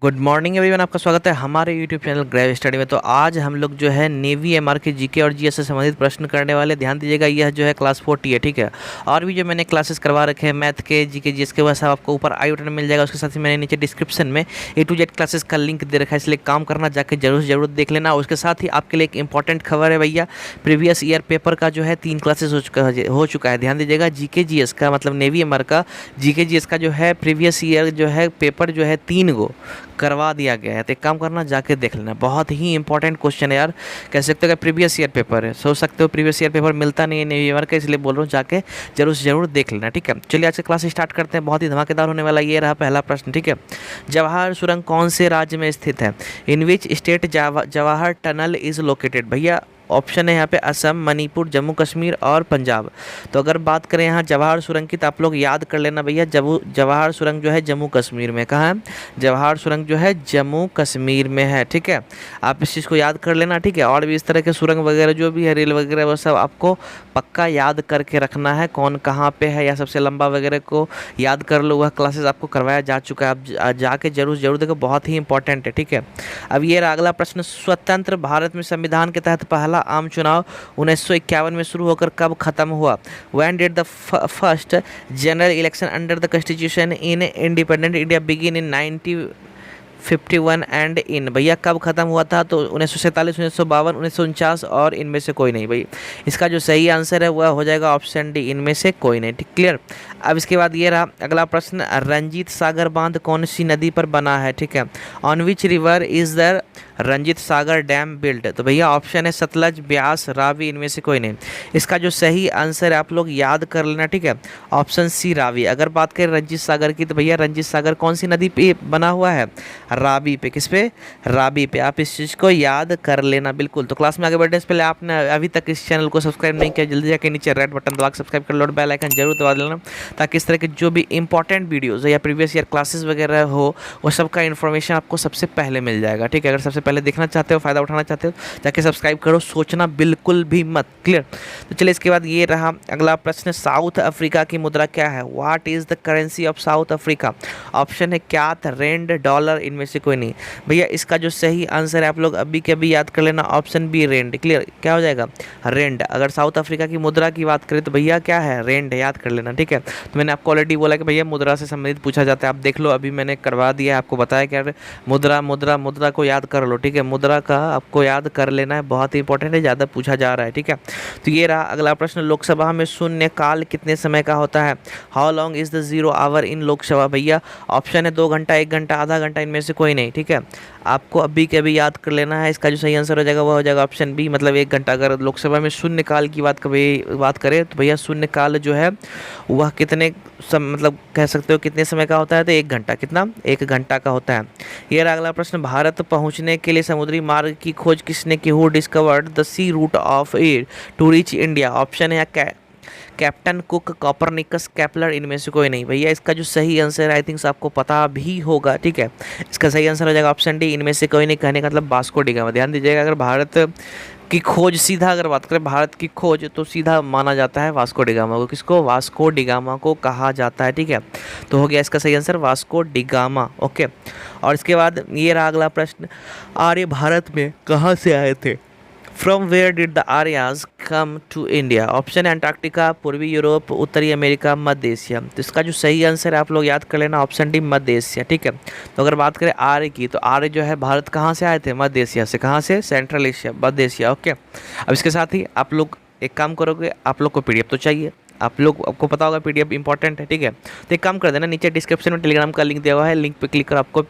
Good morning everyone, आपका स्वागत है हमारे यूट्यूब चैनल ग्रेव स्टडी में। तो आज हम लोग जो है नेवी एमआर के जीके और जीएस से संबंधित प्रश्न करने वाले। ध्यान दीजिएगा, यह जो है क्लास 40 है, ठीक है। और भी जो मैंने क्लासेस करवा रखे हैं मैथ के, जीके जीएस के, वह सब आपको ऊपर आई बटन में मिल जाएगा। उसके साथ ही मैंने नीचे डिस्क्रिप्शन में A to Z क्लासेस का लिंक दे रखा है, इसलिए काम करना जाकर जरूर से जरूर देख लेना। उसके साथ ही आपके लिए एक इंपॉर्टेंट खबर है भैया, प्रीवियस ईयर पेपर का जो है 3 क्लासेस हो चुका है। ध्यान दीजिएगा, जीके जीएस का मतलब नेवी एमआर का जीके जीएस का जो है प्रीवियस ईयर जो है पेपर जो है 3 गो करवा दिया गया है। तो एक काम करना, जाके देख लेना, बहुत ही इंपॉर्टेंट क्वेश्चन है यार। कह सकते हो कि प्रीवियस ईयर पेपर है, सोच सकते हो प्रीवियस ईयर पेपर मिलता नहीं है नेवी एमआर का, इसलिए बोल रहा हूँ जाके जरूर से जरूर देख लेना, ठीक है। चलिए आज का क्लास स्टार्ट करते हैं, बहुत ही धमाकेदार होने वाला। ये रहा पहला प्रश्न, ठीक है। जवाहर सुरंग कौन से राज्य में स्थित है? In which state Jawahar tunnel is located? भैया ऑप्शन है यहाँ पे असम, मणिपुर, जम्मू कश्मीर और पंजाब। तो अगर बात करें यहाँ जवाहर सुरंग की, तो आप लोग याद कर लेना भैया, जवाहर सुरंग जो है जम्मू कश्मीर में। कहाँ है? जवाहर सुरंग जो है जम्मू कश्मीर में है, ठीक है। आप इस चीज़ को याद कर लेना, ठीक है। और भी इस तरह के सुरंग वगैरह जो भी है, रेल वगैरह, वो सब आपको पक्का याद करके रखना है, कौन कहाँ पे है, या सबसे लंबा वगैरह को याद कर लो। वह क्लासेस आपको करवाया जा चुका है, आप जाके जरूर जरूर देखो, बहुत ही इंपॉर्टेंट है, ठीक है। अब ये रहा अगला प्रश्न। स्वतंत्र भारत में संविधान के तहत पहला आम चुनाव 1951 में शुरू होकर कब खत्म हुआ? When did the first general election under the constitution in independent India begin in 1951 and in? भैया कब खत्म हुआ था? तो 1947, 1952, 1949 और इनमें से कोई नहीं। भाई इसका जो सही आंसर है वह हो जाएगा ऑप्शन डी, इनमें से कोई नहीं, ठीक, क्लियर। अब इसके बाद ये रहा अगला प्रश्न। रंजीत सागर बांध कौन सी नदी पर बना है? ठीक है। On which river is the Ranjit Sagar dam built? तो भैया ऑप्शन है सतलज, ब्यास, रावी, इनमें से कोई नहीं। इसका जो सही आंसर है आप लोग याद कर लेना, ठीक है, ऑप्शन सी रावी। अगर बात करें रंजीत सागर की, तो भैया रंजीत सागर कौन सी नदी पे बना हुआ है? रावी पे। किस पे? रावी पे। आप इस चीज़ को याद कर लेना, बिल्कुल। तो क्लास में आगे बढ़ने से पहले आपने अभी तक इस चैनल को सब्सक्राइब नहीं किया, जल्दी जाकर नीचे रेड बटन दबा के सब्सक्राइब कर लो, बेल आइकन जरूर दबा देना, ताकि इस तरह के जो भी इंपॉर्टेंट वीडियोज़ या प्रीवियस ईयर क्लासेस वगैरह हो, वो सब का इन्फॉर्मेशन आपको सबसे पहले मिल जाएगा, ठीक है। अगर सबसे पहले देखना चाहते हो, फ़ायदा उठाना चाहते हो, जाके सब्सक्राइब करो, सोचना बिल्कुल भी मत, क्लियर। तो चलिए इसके बाद ये रहा अगला प्रश्न। साउथ अफ्रीका की मुद्रा क्या है? What is the currency of south Africa? Option है क्यात, रेंड, डॉलर, इनमें से कोई नहीं। भैया इसका जो सही आंसर है आप लोग अभी के अभी याद कर लेना, ऑप्शन बी रेंड, क्लियर। क्या हो जाएगा? रेंड। अगर साउथ अफ्रीका की मुद्रा की बात करें तो भैया क्या है? रेंड, याद कर लेना, ठीक है। तो मैंने आपको ऑलरेडी बोला कि भैया मुद्रा से संबंधित पूछा जाता है, आप देख लो, अभी मैंने करवा दिया है, आपको बताया कि मुद्रा मुद्रा मुद्रा को याद कर लो, ठीक है। मुद्रा का आपको याद कर लेना है, बहुत ही इंपॉर्टेंट है, ज़्यादा पूछा जा रहा है, ठीक है। तो ये रहा अगला प्रश्न। लोकसभा में शून्य काल कितने समय का होता है? How long is the zero hour in Lok Sabha? भैया ऑप्शन है 2 घंटा, 1 घंटा, आधा घंटा, इनमें से कोई नहीं, ठीक है। आपको अभी के अभी याद कर लेना है। इसका जो सही आंसर हो जाएगा वह हो जाएगा ऑप्शन बी, मतलब 1 घंटा। अगर लोकसभा में शून्य काल की बात करें तो भैया शून्य काल जो है वह कितने मतलब कह सकते हो कितने समय का होता है? तो 1 घंटा। कितना? 1 घंटा का होता है। ये रहा अगला प्रश्न। भारत पहुंचने के लिए समुद्री मार्ग की खोज किसने की? Who discovered the sea route of air to reach India? Option है कैप्टन कुक, कॉपरनिकस, केपलर, इनमें से कोई नहीं। भैया इसका जो सही आंसर है आई थिंक आपको पता भी होगा, ठीक है। इसका सही आंसर हो जाएगा ऑप्शन डी, इनमें से कोई नहीं। कहने का मतलब वास्को डी गामा। ध्यान दीजिएगा, अगर भारत की खोज सीधा अगर बात करें भारत की खोज, तो सीधा माना जाता है वास्को डी गामा को। किसको? वास्को डी गामा को कहा जाता है, ठीक है। तो हो गया इसका सही answer Vasco D gamma, okay. और इसके बाद ये रहा अगला प्रश्न। आर्य भारत में कहाँ से आए थे? From where did the Aryans come to India? Option है अंटार्कटिका, पूर्वी यूरोप, उत्तरी अमेरिका, मध्य एशिया। तो इसका जो सही आंसर है आप लोग याद कर लेना, ऑप्शन डी, मध्य एशिया, ठीक है। तो अगर बात करें आर्य की, तो आर्य जो है भारत कहाँ से आए थे? मध्य एशिया से। कहाँ से? सेंट्रल एशिया, मध्य एशिया, ओके। अब इसके साथ ही आप लोग एक काम करोगे, आप लोग को पीडीएफ तो चाहिए, आपको पता होगा पीडीएफ इंपॉर्टेंट है, ठीक है। तो एक काम कर देना, नीचे डिस्क्रिप्शन में टेलीग्राम का लिंक दिया हुआ है, लिंक पे क्लिक कर आपको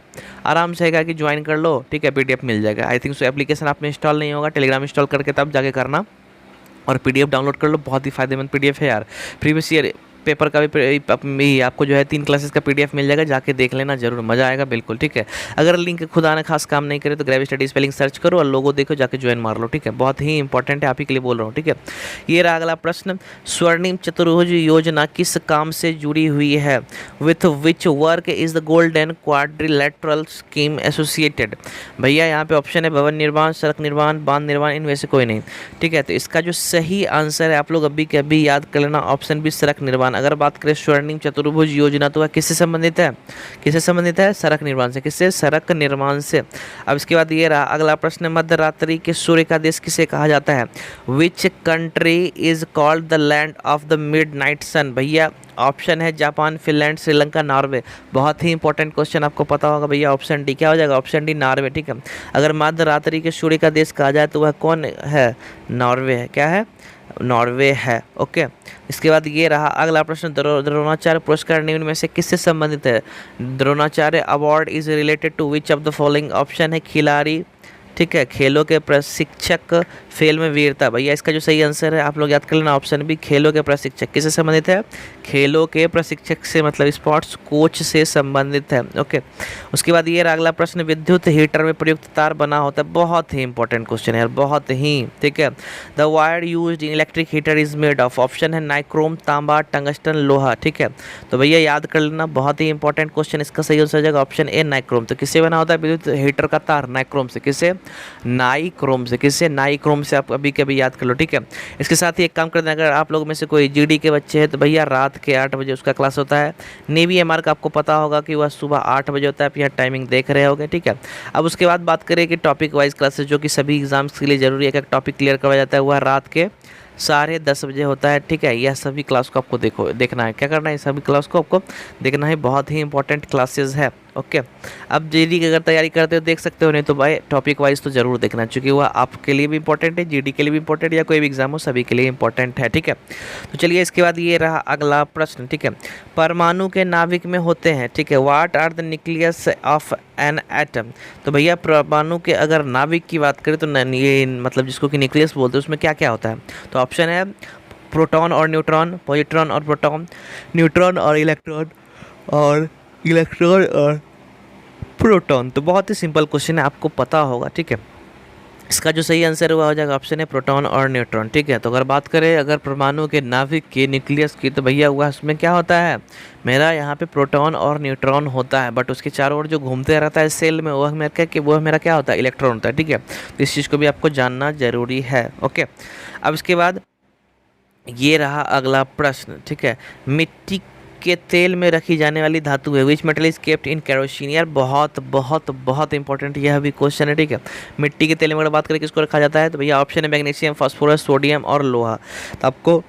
आराम से है कि ज्वाइन कर लो, ठीक है। पीडीएफ मिल जाएगा। आई थिंक सो एप्लीकेशन आप में इंस्टॉल नहीं होगा, टेलीग्राम इंस्टॉल करके तब जाके करना, और पीडीएफ डाउनलोड कर लो, बहुत ही फायदेमंद पीडीएफ है यार। प्रीवियस ईयर पेपर का भी आपको जो है 3 क्लासेस का पीडीएफ मिल जाएगा, जाके देख लेना, जरूर मजा आएगा, बिल्कुल, ठीक है। अगर लिंक खुदा ने खास काम नहीं करे तो ग्रेव स्टडी स्पेलिंग सर्च करो और लोगो देखो, जाके ज्वाइन मार लो, ठीक है। बहुत ही इंपॉर्टेंट है, आप ही के लिए बोल रहा हूँ, ठीक है। ये रहा अगला प्रश्न। स्वर्णिम चतुर्भुज योजना किस काम से जुड़ी हुई है? With which work is the golden quadrilateral scheme associated? भैया यहाँ पे ऑप्शन है भवन निर्माण, सड़क निर्माण, बांध निर्माण, इनमें से कोई नहीं, ठीक है। तो इसका जो सही आंसर है आप लोग अभी के अभी याद कर लेना, ऑप्शन बी, सड़क निर्माण। अगर बात करें स्वर्णिम चतुर्भुज योजना तो वह किससे संबंधित है? किससे संबंधित है? सड़क निर्माण से। किससे? सड़क निर्माण से। अब इसके बाद ये रहा अगला प्रश्न, मध्य रात्रि के सूर्य का देश किसे कहा जाता है? Which country is called the land of the midnight sun? भैया ऑप्शन है जापान, फिनलैंड, श्रीलंका, नॉर्वे। बहुत ही इंपॉर्टेंट क्वेश्चन, आपको पता होगा भैया। ऑप्शन डी क्या हो जाएगा? ऑप्शन डी नॉर्वे, ठीक है। अगर मध्य रात्रि के सूर्य का देश कहा जाए तो वह कौन है? नॉर्वे है। क्या है? नॉर्वे है। ओके, इसके बाद ये रहा अगला प्रश्न, द्रोणाचार्य पुरस्कार निम्न में से किससे संबंधित है? Dronacharya award is related to which of the following? Option है खिलाड़ी, ठीक है, खेलों के प्रशिक्षक, खेल में वीरता। भैया इसका जो सही आंसर है आप लोग याद कर लेना, ऑप्शन बी खेलों के प्रशिक्षक। किससे संबंधित है? खेलों के प्रशिक्षक से, मतलब स्पोर्ट्स कोच से संबंधित है। ओके, उसके बाद ये अगला प्रश्न, विद्युत हीटर में प्रयुक्त तार बना होता है। बहुत ही इंपॉर्टेंट क्वेश्चन है यार, बहुत ही, ठीक है। The wire used in electric heater is made of? Option है नाइक्रोम, तांबा, टंगस्टन, लोहा, ठीक है। तो भैया याद कर लेना, बहुत ही इंपॉर्टेंट क्वेश्चन, इसका सही आंसर हो जाएगा ऑप्शन ए नाइक्रोम। तो किससे बना होता है विद्युत हीटर का तार? नाइक्रोम से। किससे? नाइक्रोम से। किससे? नाइक्रोम से। आप अभी कभी याद कर लो, ठीक है। इसके साथ ही एक काम करते हैं, अगर आप लोग में से कोई जीडी के बच्चे हैं तो भैया रात के 8 बजे उसका क्लास होता है। नेवी एमआर का आपको पता होगा कि वह सुबह 8 बजे होता है, आप यहाँ टाइमिंग देख रहे होंगे, ठीक है। अब उसके बाद बात करें कि टॉपिक वाइज क्लासेस जो कि सभी एग्जाम्स के लिए जरूरी है, एक टॉपिक क्लियर करवाया जाता है, वह रात के 10:30 बजे होता है, ठीक है। यह सभी क्लास को आपको देखना है। क्या करना है? सभी क्लास को आपको देखना है, बहुत ही इंपॉर्टेंट क्लासेस है। ओके, अब जीडी की अगर तैयारी करते हो देख सकते हो, नहीं तो भाई टॉपिक वाइज तो जरूर देखना, क्योंकि वह आपके लिए भी इंपॉर्टेंट है, जीडी के लिए भी इंपॉर्टेंट, या कोई भी एग्जाम हो सभी के लिए इंपॉर्टेंट है, ठीक है। तो चलिए इसके बाद ये रहा अगला प्रश्न, ठीक है। परमाणु के नाभिक में होते हैं, ठीक है, what are the nucleus of an atom? तो भैया परमाणु के अगर नाभिक की बात करें तो ये मतलब जिसको कि न्यूक्लियस बोलते हैं, उसमें क्या क्या होता है? तो ऑप्शन है प्रोटॉन और न्यूट्रॉन, पॉजिट्रॉन और प्रोटॉन, न्यूट्रॉन और इलेक्ट्रॉन, और इलेक्ट्रॉन और प्रोटॉन। तो बहुत ही सिंपल क्वेश्चन है, आपको पता होगा, ठीक है। इसका जो सही आंसर हुआ हो जाएगा ऑप्शन है प्रोटॉन और न्यूट्रॉन, ठीक है। तो अगर बात करें अगर परमाणु के नाभिक के न्यूक्लियस की, तो भैया हुआ उसमें क्या होता है? मेरा यहाँ पे प्रोटॉन और न्यूट्रॉन होता है, बट उसके चारों ओर जो घूमते रहता है सेल में, वह मेरा क्या होता है? इलेक्ट्रॉन होता है, ठीक है। तो इस चीज़ को भी आपको जानना जरूरी है। ओके, अब इसके बाद ये रहा अगला प्रश्न, ठीक है। मिट्टी के तेल में रखी जाने वाली धातु है, which metal is kept in kerosene? यार बहुत बहुत बहुत इंपॉर्टेंट यह भी क्वेश्चन है, ठीक है। मिट्टी के तेल में अगर बात करें किसको रखा जाता है, तो भैया ऑप्शन है मैग्नीशियम, फास्फोरस, सोडियम और लोहा। तो आपको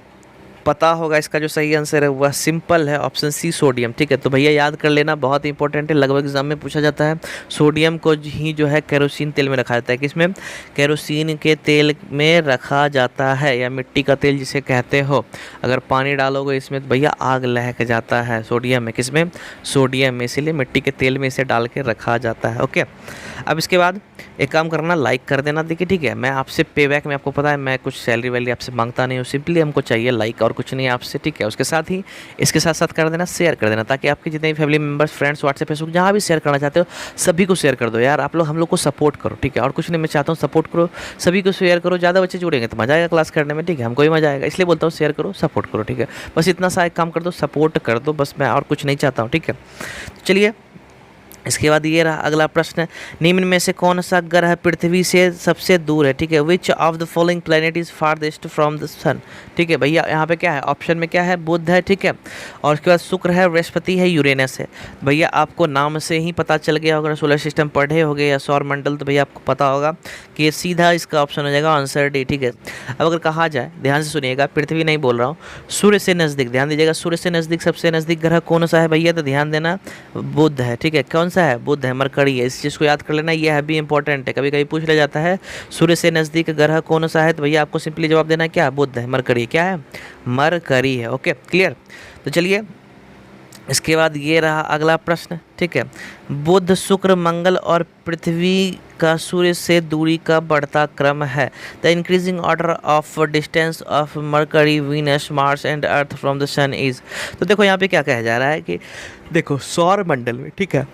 पता होगा इसका जो सही आंसर है वह सिंपल है, ऑप्शन सी सोडियम, ठीक है। तो भैया याद कर लेना, बहुत ही इंपॉर्टेंट है, लगभग एग्जाम में पूछा जाता है। सोडियम को ही जो है केरोसिन तेल में रखा जाता है, किसमें? केरोसिन के तेल में रखा जाता है, या मिट्टी का तेल जिसे कहते हो। अगर पानी डालोगे इसमें तो भैया आग लहक जाता है। सोडियम में, किसमें? सोडियम में, इसीलिए मिट्टी के तेल में इसे डाल के रखा जाता है। ओके, अब इसके बाद एक काम करना, लाइक कर देना, देखिए, ठीक है। मैं आपसे पे बैक में, आपको पता है मैं कुछ सैलरी वैलरी आपसे मांगता नहीं हूँ, सिंपली हमको चाहिए लाइक और कुछ नहीं आपसे, ठीक है। उसके साथ ही इसके साथ साथ कर देना, शेयर कर देना, ताकि आपके जितने भी family members, friends, WhatsApp, Facebook जहाँ भी शेयर करना चाहते हो सभी को शेयर कर दो यार। आप लोग हम लोग को सपोर्ट करो, ठीक है। और कुछ नहीं, मैं चाहता हूँ सपोर्ट करो, सभी को शेयर करो, ज़्यादा बच्चे जुड़ेंगे तो मज़ा आएगा क्लास करने में, ठीक है। हमको भी मज़ा आएगा, इसलिए बोलता हूँ शेयर करो, सपोर्ट करो, ठीक है। बस इतना सा एक काम कर दो, सपोर्ट कर दो, बस मैं और कुछ नहीं चाहता हूँ, ठीक है। चलिए इसके बाद ये रहा अगला प्रश्न, निम्न में से कौन सा ग्रह पृथ्वी से सबसे दूर है, ठीक है। Which of the following planet is farthest from the sun? ठीक है भैया, यहाँ पे क्या है? ऑप्शन में क्या है? बुध है, ठीक है। और उसके बाद शुक्र है, बृहस्पति है, यूरेनस है। भैया आपको नाम से ही पता चल गया होगा, सोलर सिस्टम पढ़े होगे या सौर मंडल, तो भैया आपको पता होगा कि ये सीधा इसका ऑप्शन हो जाएगा आंसर डी, ठीक है। अब अगर कहा जाए, ध्यान से सुनिएगा, पृथ्वी नहीं बोल रहा हूँ, सूर्य से नज़दीक, ध्यान दीजिएगा, सूर्य से नज़दीक सबसे नज़दीक ग्रह कौन सा है भैया? तो ध्यान देना, बुध है, ठीक है। कौन सा है? बुध है, मरकरी है। इस चीज़ को याद कर लेना, यह भी इंपॉर्टेंट है, कभी कभी पूछ लिया जाता है सूर्य से नज़दीक ग्रह कौन सा है, तो भैया आपको सिंपली जवाब देना है क्या? बुध है, मरकरी। क्या है? मरकरी है। Okay, clear. तो चलिए इसके बाद ये रहा अगला प्रश्न, ठीक है। बुध, शुक्र, मंगल और पृथ्वी का सूर्य से दूरी का बढ़ता क्रम है। The increasing order of distance of Mercury, Venus, Mars and Earth from the sun is. तो देखो यहाँ पे क्या कहा जा रहा है कि देखो सौर मंडल में, ठीक है,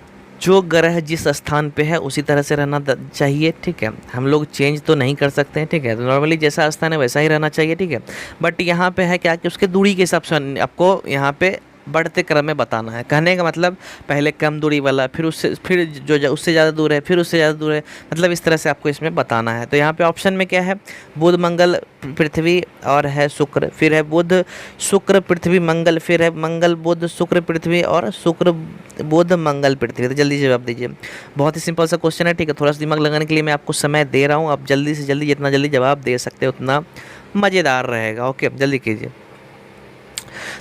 जो ग्रह जिस स्थान पे है उसी तरह से रहना चाहिए, ठीक है। हम लोग चेंज तो नहीं कर सकते हैं, ठीक है। तो नॉर्मली जैसा स्थान है वैसा ही रहना चाहिए, ठीक है। बट यहाँ पे है क्या कि उसके दूरी के हिसाब से आपको यहाँ पे बढ़ते क्रम में बताना है। कहने का मतलब पहले कम दूरी वाला, फिर उससे फिर जो उससे ज़्यादा दूर है, फिर उससे ज़्यादा दूर है, मतलब इस तरह से आपको इसमें बताना है। तो यहाँ पे ऑप्शन में क्या है, बुध मंगल पृथ्वी और है शुक्र, फिर है बुध शुक्र पृथ्वी मंगल, फिर है मंगल बुध शुक्र पृथ्वी और शुक्र बुध मंगल पृथ्वी। तो जल्दी जवाब दीजिए। बहुत ही सिंपल सा क्वेश्चन है, ठीक है। थोड़ा सा दिमाग लगाने के लिए मैं आपको समय दे रहा हूँ, आप जल्दी से जल्दी, जितना जल्दी जवाब दे सकते हो उतना मज़ेदार रहेगा। ओके, जल्दी कीजिए।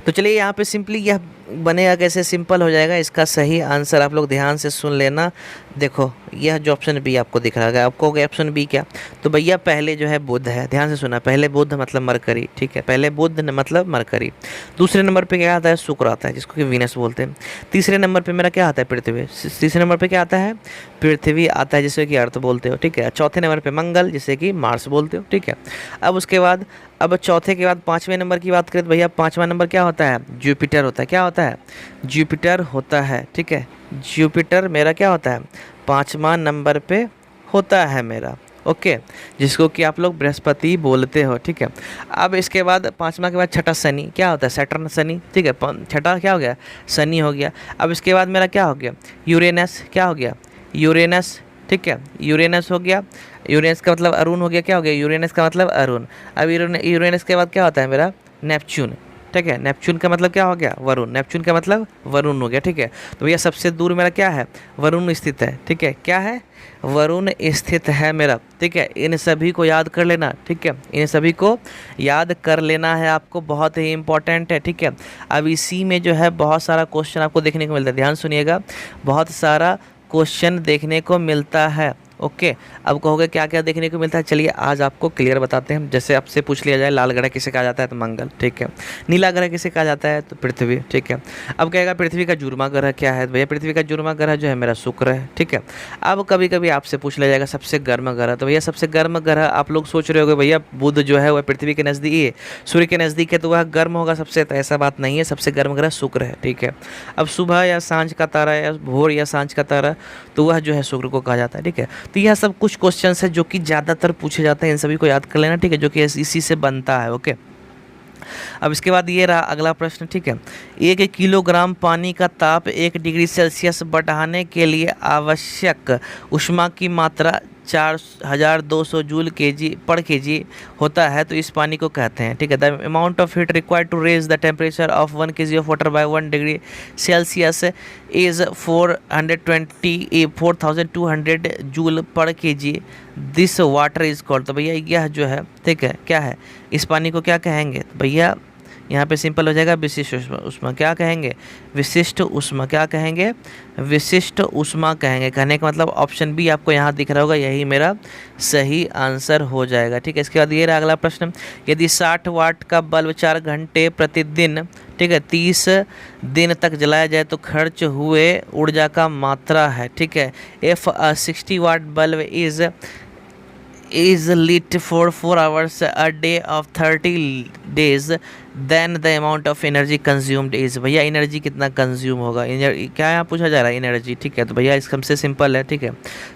तो चलिए यहाँ पे सिंपली यह बनेगा कैसे, सिंपल हो जाएगा। इसका सही आंसर आप लोग ध्यान से सुन लेना। देखो यह जो ऑप्शन बी आपको दिख रहा है, आपको ऑप्शन बी क्या, तो भैया पहले जो है बुध है, ध्यान से सुना, पहले बुध मतलब मरकरी, ठीक है, पहले बुध मतलब मरकरी। दूसरे नंबर पे क्या आता है, शुक्र आता है जिसको कि वीनस बोलते हैं। तीसरे नंबर पे मेरा क्या आता है, पृथ्वी। तीसरे नंबर पे क्या आता है, पृथ्वी आता है जिसे कि अर्थ बोलते हो, ठीक है। चौथे नंबर पे मंगल जिसे कि मार्स बोलते हो, ठीक है। अब उसके बाद, अब चौथे के बाद पाँचवें नंबर की बात करें तो भैया पाँचवा नंबर क्या होता है, जुपिटर होता है। क्या होता है, जुपिटर होता है, ठीक है। जुपिटर मेरा क्या होता है, पाँचवा नंबर पे होता है मेरा, ओके, जिसको कि आप लोग बृहस्पति बोलते हो, ठीक है। अब इसके बाद पाँचवा के बाद छठा शनि, क्या होता है, सैटर्न शनि, ठीक है। छठा क्या हो गया, शनि हो गया। अब इसके बाद मेरा क्या हो गया, यूरेनस, क्या हो गया, यूरेनस, ठीक है, यूरेनस हो गया। यूरेनस का मतलब अरुण हो गया, क्या हो गया, यूरेनस का मतलब अरुण। अब यूरेनस के बाद क्या होता है मेरा, नेपच्यून, ठीक है। नेपच्यून का मतलब क्या हो गया, वरुण। नेपच्यून का मतलब वरुण हो गया, ठीक है। तो भैया सबसे दूर मेरा क्या है, वरुण स्थित है, ठीक है। क्या है, वरुण स्थित है मेरा, ठीक है। इन सभी को याद कर लेना, ठीक है, इन सभी को याद कर लेना है आपको, बहुत ही इंपॉर्टेंट है, ठीक है। अब इसी में जो है बहुत सारा क्वेश्चन आपको देखने को मिलता है, ध्यान सुनिएगा, बहुत सारा क्वेश्चन देखने को मिलता है, ओके। अब कहोगे क्या क्या देखने को मिलता है, चलिए आज आपको क्लियर बताते हैं। जैसे आपसे पूछ लिया जाए लाल ग्रह किसे कहा जाता है, तो मंगल, ठीक है। नीला ग्रह किसे कहा जाता है, तो पृथ्वी, ठीक है। अब कहेगा पृथ्वी का जुर्मा ग्रह क्या है, तो भैया पृथ्वी का जुर्मा ग्रह जो है मेरा शुक्र है, ठीक है। अब कभी कभी आपसे पूछ लिया जाएगा सबसे गर्म ग्रह, तो भैया सबसे गर्म ग्रह आप लोग सोच रहे होगे भैया बुध जो है वह पृथ्वी के नज़दीक है, सूर्य के नज़दीक है, तो वह गर्म होगा सबसे, तो ऐसा बात नहीं है, सबसे गर्म ग्रह शुक्र है, ठीक है। अब सुबह या सांझ का तारा या भोर या सांझ का तारा, तो वह जो है शुक्र को कहा जाता है, ठीक है। तो यह सब कुछ क्वेश्चंस है जो कि ज़्यादातर पूछे जाते हैं, इन सभी को याद कर लेना, ठीक है, जो कि इसी से बनता है, ओके। अब इसके बाद ये रहा अगला प्रश्न, ठीक है। 1 किलोग्राम पानी का ताप 1 डिग्री सेल्सियस बढ़ाने के लिए आवश्यक ऊष्मा की मात्रा 4200 जूल पर केजी होता है, तो इस पानी को कहते हैं, ठीक है। The amount of heat required to raise the temperature of 1 kg of water by 1 degree Celsius is 4200 joule per kg. This water is called, तो भैया यह जो है, ठीक है, क्या है, इस पानी को क्या कहेंगे, तो भैया यहाँ पे सिंपल हो जाएगा, विशिष्ट ऊष्मा। क्या कहेंगे, विशिष्ट ऊष्मा, क्या कहेंगे, विशिष्ट ऊष्मा कहेंगे। कहने का मतलब ऑप्शन बी आपको यहाँ दिख रहा होगा, यही मेरा सही आंसर हो जाएगा, ठीक है। इसके बाद ये रहा अगला प्रश्न, यदि 60 वाट का बल्ब 4 घंटे प्रतिदिन, ठीक है, 30 दिन तक जलाया जाए तो खर्च हुए ऊर्जा का मात्रा है, ठीक है। If 60 watt bulb is lit for 4 hours a day of 30 days, then the amount of energy consumed is, भैया एनर्जी कितना कंज्यूम होगा, क्या यहाँ पूछा जा रहा है, एनर्जी, ठीक है। तो भैया इसका हमसे सिंपल है, ठीक है,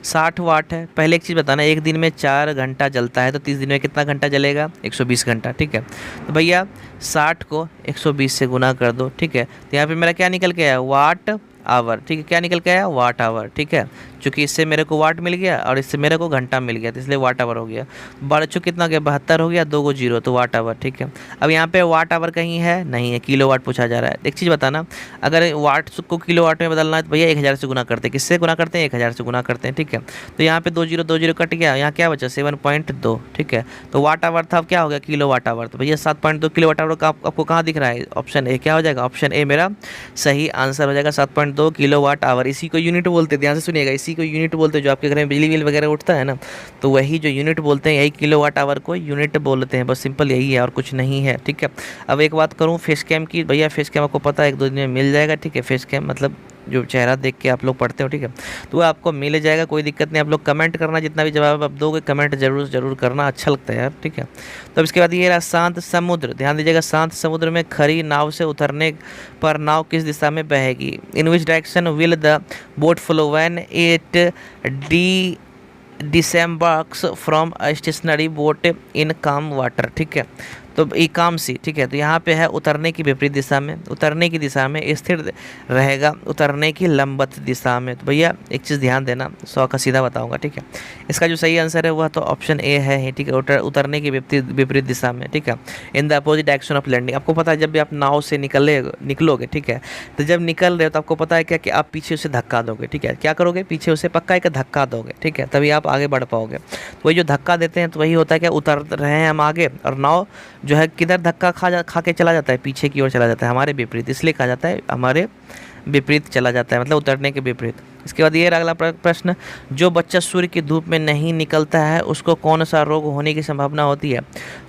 60 वाट है। पहले एक चीज़ बताना, एक दिन में 4 घंटा जलता है, तो 30 दिन में कितना घंटा जलेगा, 120 घंटा, ठीक है। तो भैया 60 को 120 से गुना कर दो, ठीक है। तो यहाँ पे मेरा क्या निकल के आया, वाट आवर, ठीक है, क्या निकल के आया, वाट आवर, ठीक है। चूँकि इससे मेरे को वाट मिल गया और इससे मेरे को घंटा मिल गया, तो इसलिए वाट आवर हो गया। बड़ा चूँ कितना हो गया, 72 हो गया, 2 को 0, तो वाट आवर, ठीक है। अब यहाँ पे वाट आवर कहीं है नहीं है, किलो वाट पूछा जा रहा है। एक चीज़ बताना, अगर वाट को किलो वाट में बदलना है तो भैया 1000 से गुना करते हैं, किससे गुना करते हैं, 1000 से गुना करते हैं, ठीक है। तो यहाँ पे 2 0 कट गया, यहाँ क्या बचा, 7.2, ठीक है। तो वाट आवर था, अब क्या हो गया, किलो वाट आवर, तो भैया 7.2 किलो वाट आवर का आपको कहाँ दिख रहा है, ऑप्शन ए क्या हो जाएगा, ऑप्शन ए मेरा सही आंसर हो जाएगा, 7.2 किलो वाट आवर। इसी को यूनिट बोलते हैं, ध्यान से सुनिएगा, इसी को यूनिट बोलते हैं। जो आपके घर में बिजली बिल वगैरह उठता है ना, तो वही जो यूनिट बोलते हैं, यही किलो वाट आवर को यूनिट बोलते हैं, बस सिंपल यही है और कुछ नहीं है, ठीक है। अब एक बात करूँ फेस कैम की, भैया फेस कैम आपको पता है 1-2 दिन में मिल जाएगा, ठीक है। फेस कैम मतलब जो चेहरा देख के आप लोग पढ़ते हो, ठीक है, तो वो आपको मिल जाएगा, कोई दिक्कत नहीं। आप लोग कमेंट करना, जितना भी जवाब आप दोगे कमेंट जरूर करना, अच्छा लगता है यार, ठीक है। तो इसके बाद ये रहा शांत समुद्र, ध्यान दीजिएगा, शांत समुद्र में खड़ी नाव से उतरने पर नाव किस दिशा में बहेगी, in which direction will the boat flow when it disembarks from a stationary boat in calm water, ठीक है। तो एकांशी, ठीक है। तो यहाँ पे है उतरने की विपरीत दिशा में, उतरने की दिशा में स्थिर रहेगा, उतरने की लंबवत दिशा में। तो भैया एक चीज़ ध्यान देना, 100 का सीधा बताऊंगा, ठीक है। इसका जो सही आंसर है वह तो ऑप्शन ए है, ठीक है, उतरने की विपरीत दिशा में, ठीक है, in the opposite direction of landing. आपको पता है जब भी आप नाव से निकलोगे, ठीक है, तो जब निकल रहे हो तो आपको पता है क्या कि आप पीछे उसे धक्का दोगे, ठीक है। क्या करोगे? पीछे उसे पक्का एक धक्का दोगे, ठीक है, तभी आप आगे बढ़ पाओगे। तो वही जो धक्का देते हैं तो वही होता है कि उतर रहे हैं हम आगे, और नाव जो है किधर धक्का खा के चला जाता है, पीछे की ओर चला जाता है, हमारे विपरीत। इसलिए कहा जाता है हमारे विपरीत चला जाता है, मतलब उतरने के विपरीत। इसके बाद ये अगला प्रश्न, जो बच्चा सूर्य की धूप में नहीं निकलता है उसको कौन सा रोग होने की संभावना होती है?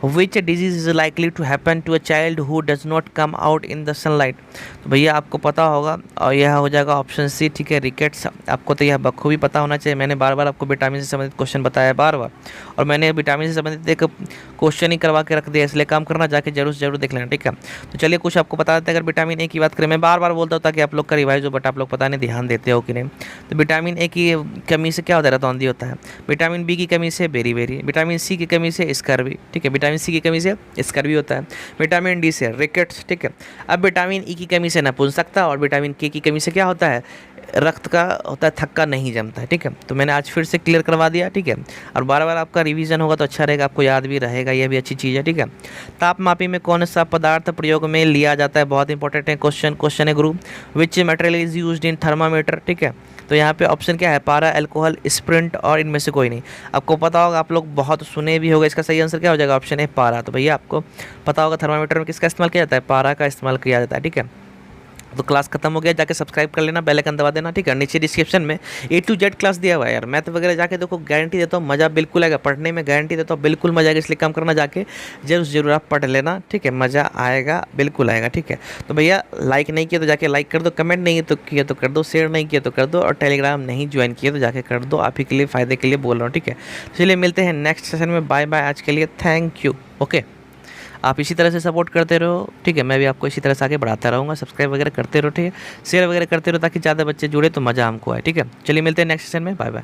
Which disease is likely to happen to a child who does not come out in the sunlight? तो भैया आपको पता होगा, और यह हो जाएगा ऑप्शन सी, ठीक है, रिकेट्स। आपको तो यह बखूबी पता होना चाहिए, मैंने बार बार आपको विटामिन से संबंधित क्वेश्चन बताया बार बार, और मैंने विटामिन से संबंधित एक क्वेश्चन ही करवा के रख दिया, इसलिए काम करना, जाके जरूर देख लेना, ठीक है। तो चलिए कुछ आपको बता देते हैं। अगर विटामिन ए की बात करें, मैं बार बार बोलता हूँ ताकि आप लोग का रिवाइज हो, बट आप लोग पता नहीं ध्यान देते हो कि नहीं। तो विटामिन ए की कमी से क्या होता है? रतौंधी होता है। विटामिन बी की कमी से बेरी, विटामिन सी की कमी से स्कर्वी, ठीक है, विटामिन सी की कमी से स्कर्वी होता है। विटामिन डी से रिकेट्स, ठीक है। अब विटामिन ई की कमी से नपुंसकता, और विटामिन के की कमी से क्या होता है? रक्त का होता है, थक्का नहीं जमता है, ठीक है। तो मैंने आज फिर से क्लियर करवा दिया, ठीक है, और बार बार आपका रिवीजन होगा तो अच्छा रहेगा, आपको याद भी रहेगा, यह भी अच्छी चीज़ है, ठीक है। तापमापी में कौन सा पदार्थ प्रयोग में लिया जाता है? बहुत इंपॉर्टेंट है क्वेश्चन है गुरु। Which material is used in thermometer, ठीक है। तो यहाँ पे ऑप्शन क्या है? पारा, अल्कोहल, स्प्रिंट, और इनमें से कोई नहीं। आपको पता होगा, आप लोग बहुत सुने भी होगा, इसका सही आंसर क्या हो जाएगा? ऑप्शन है पारा। तो भैया आपको पता होगा थर्मामीटर में किसका इस्तेमाल किया जाता है? पारा का इस्तेमाल किया जाता है, ठीक है। तो क्लास खत्म हो गया, जाके सब्सक्राइब कर लेना, बेल आइकन दबा देना, ठीक है। नीचे डिस्क्रिप्शन में A to Z क्लास दिया हुआ है यार, मैथ वगैरह जाके देखो, गारंटी देता हूँ मज़ा बिल्कुल आएगा पढ़ने में, गारंटी देता हूँ बिल्कुल मज़ा आएगा। इसलिए काम करना, जाके जरूर आप पढ़ लेना, ठीक है, मज़ा आएगा, बिल्कुल आएगा, ठीक है। तो भैया लाइक नहीं किया तो जाके लाइक कर दो, कमेंट नहीं तो किया तो कर दो, शेयर नहीं किया तो कर दो, और टेलीग्राम नहीं ज्वाइन किया तो जाके कर दो, आप ही के लिए फ़ायदे के लिए बोल रहा हूँ, ठीक है। चलिए मिलते हैं नेक्स्ट सेशन में, बाय बाय आज के लिए, थैंक यू, ओके। आप इसी तरह से सपोर्ट करते रहो, ठीक है, मैं भी आपको इसी तरह से आगे बढ़ाता रहूँगा। सब्सक्राइब वगैरह करते रहो, ठीक है, शेयर वगैरह करते रहो, ताकि ज़्यादा बच्चे जुड़े तो मज़ा हमको आए, ठीक है। चलिए मिलते हैं नेक्स्ट सेशन में, बाय बाय।